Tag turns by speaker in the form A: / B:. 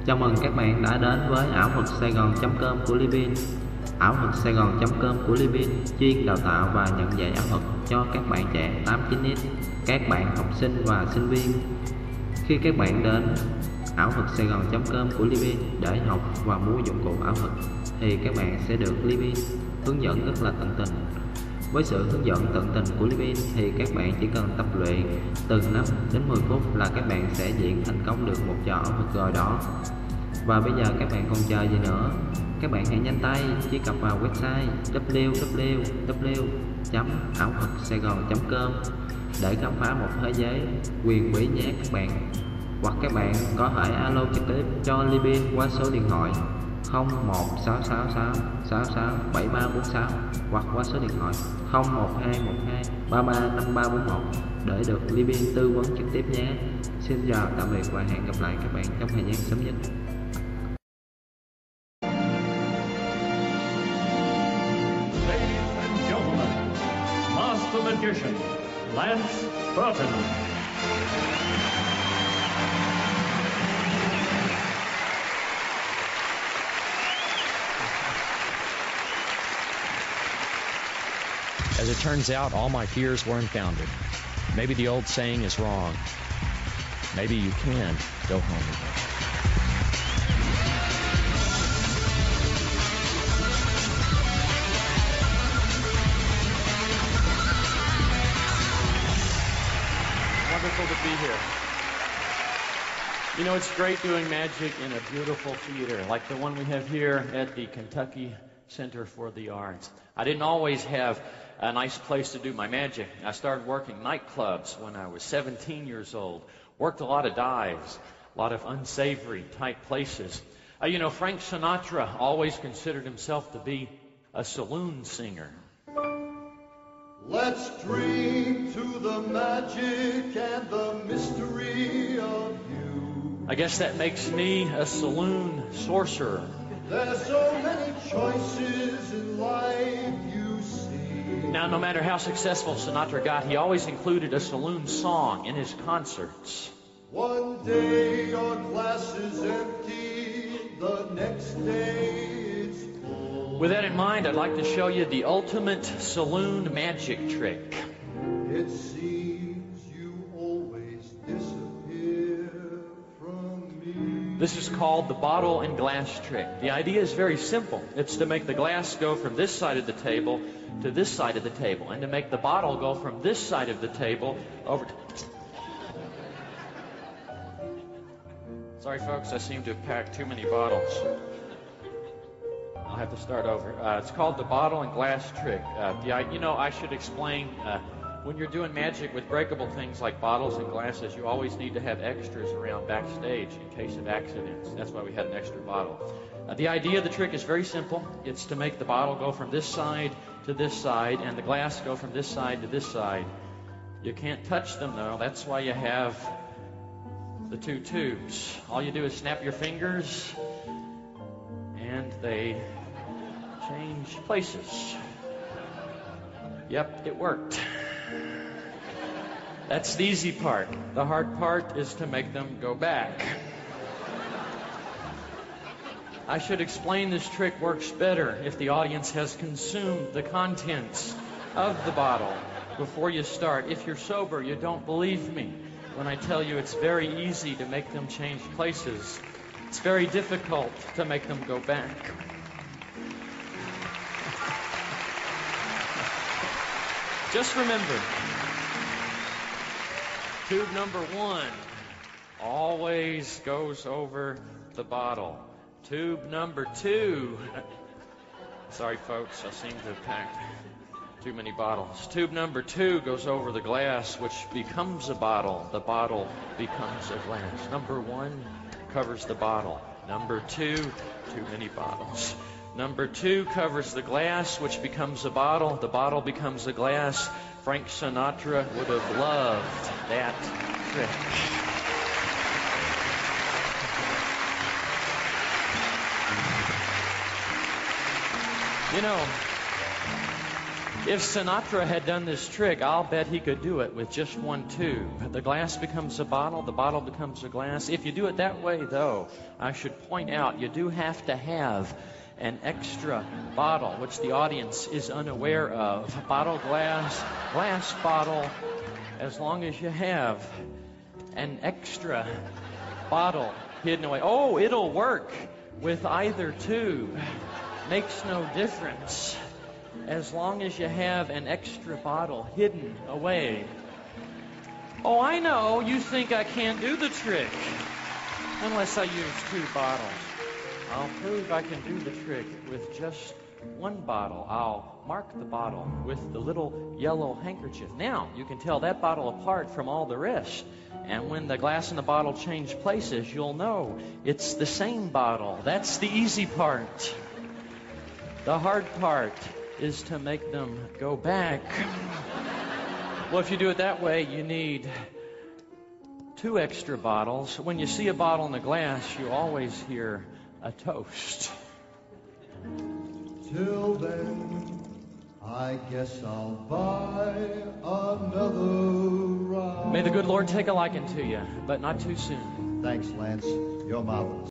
A: Chào mừng các bạn đã đến với Aothuat.com của GI榎N. Aothuat.com của GI榎N chuyên đào tạo và nhận dạy ảo thuật cho các bạn trẻ 8-9x, các bạn học sinh và sinh viên. Khi các bạn đến Aothuat.com của GI榎N để học và mua dụng cụ ảo thuật thì các bạn sẽ được GI榎N hướng dẫn rất là tận tình. Với sự hướng dẫn tận tình của GI榎N thì các bạn chỉ cần tập luyện từ 5 đến 10 phút là các bạn sẽ diễn thành công được một trò ảo thuật rồi đó. Và bây giờ các bạn còn chờ gì nữa? Các bạn hãy nhanh tay truy cập vào website www.aothuat.com để khám phá một thế giới huyền bí nhé các bạn. Hoặc các bạn có thể alo trực tiếp cho GI榎N qua số điện thoại 01666 66 7346 hoặc qua số điện thoại 01212 335341 để được GI榎N tư vấn trực tiếp nhé. Xin chào tạm biệt và hẹn gặp lại các bạn trong thời gian sớm nhất.
B: The magician, THUēt.
C: As it turns out, all my fears were unfounded. Maybe the old saying is wrong. Maybe you can go home again.
D: Wonderful to be here. You know, it's great doing magic in a beautiful theater like the one we have here at the Kentucky Center for the Arts. I didn't always have a nice place to do my magic. I started working nightclubs when I was 17 years old. Worked a lot of dives, a lot of unsavory type places. You know, Frank Sinatra always considered himself to be a saloon singer.
E: Let's dream to the magic and the mystery of you.
D: I guess that makes me a saloon sorcerer.
E: There's so many choices in life, you see.
D: Now, no matter how successful Sinatra got, he always included a saloon song in his concerts.
E: One day your glass is empty, the next day it's full.
D: With that in mind, I'd like to show you the ultimate saloon magic trick.
E: It seems you always disappear from me.
D: This is called the bottle and glass trick. The idea is very simple. It's to make the glass go from this side of the table to this side of the table, and to make the bottle go from this side of the table over to... Sorry, folks, I seem to have packed too many bottles. I'll have to start over. It's called the bottle and glass trick. You know, I should explain, when you're doing magic with breakable things like bottles and glasses, you always need to have extras around backstage in case of accidents. That's why we had an extra bottle. The idea of the trick is very simple. It's to make the bottle go from this side to this side, and the glass go from this side to this side. You can't touch them, though. That's why you have the two tubes. All you do is snap your fingers, and they change places. Yep, it worked. That's the easy part. The hard part is to make them go back. I should explain this trick works better if the audience has consumed the contents of the bottle before you start. If you're sober, you don't believe me when I tell you it's very easy to make them change places. It's very difficult to make them go back. Just remember, tube number 1 always goes over the bottle. Tube number 2, sorry folks, I seem to have packed too many bottles. Tube number 2 goes over the glass, which becomes a bottle. The bottle becomes a glass. Number 1 covers the bottle. Number 2, too many bottles. Number 2 covers the glass, which becomes a bottle. The bottle becomes a glass. Frank Sinatra would have loved that trick. You know, If Sinatra had done this trick, I'll bet he could do it with just one tube. The glass becomes a bottle, the bottle becomes a glass. If you do it that way, though, I should point out you do have to have an extra bottle, which the audience is unaware of. Bottle, glass, glass, bottle, as long as you have an extra bottle hidden away. Oh, it'll work with either tube. Makes no difference. As long as you have an extra bottle hidden away. Oh, I know, you think I can't do the trick unless I use two bottles. I'll prove I can do the trick with just one bottle. I'll mark the bottle with the little yellow handkerchief. Now, you can tell that bottle apart from all the rest. And when the glass and the bottle change places, you'll know it's the same bottle. That's the easy part. The hard part is to make them go back. Well, if you do it that way, you need two extra bottles. When you see a bottle in the glass, you always hear a toast.
E: Till then, I guess I'll buy another ride.
D: May the good Lord take a liking to you, but not too soon.
E: Thanks, Lance. You're marvelous.